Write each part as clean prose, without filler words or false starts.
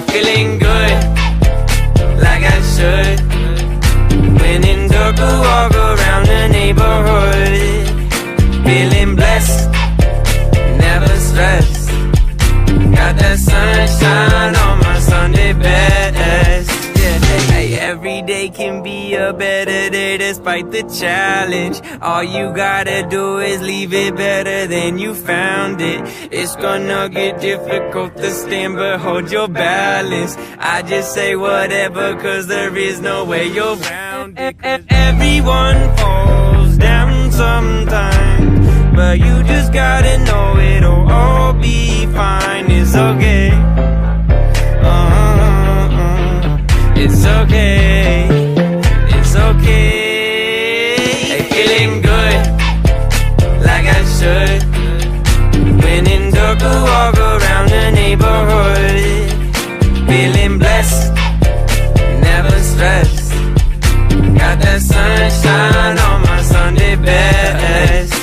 Feeling good, like I should. When in dark, I walk around the neighborhood. Feeling blessed, never stressed. Got that sunshine on my Sunday best. Yeah, hey, every day can be a better day despite the challenge. All you gotta do is leave it better than you found it. It's gonna get difficult to stand, but hold your balance. I just say whatever, cause there is no way you're around it. Everyone falls down sometimes, but you just gotta know it'll all be fine. It's okay. It's okay. It's okay. Hey, feeling good, like I should. When in dark, I walk around the neighborhood. Feeling blessed, never stressed. Got that sunshine on my Sunday best.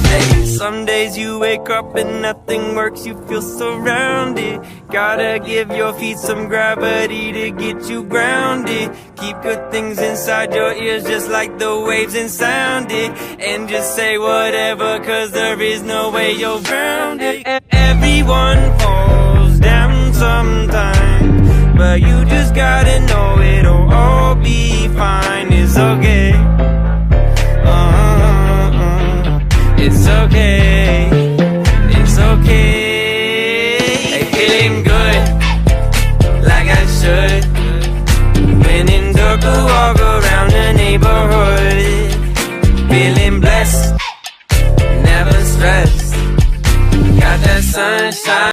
Hey, some days you wake up and nothing works, you feel surrounded. Gotta give your feet some gravity to get you grounded. Keep good things inside your ears just like the waves and sound it. And just say whatever, cause there is no way you're grounded. Everyone falls down sometimes,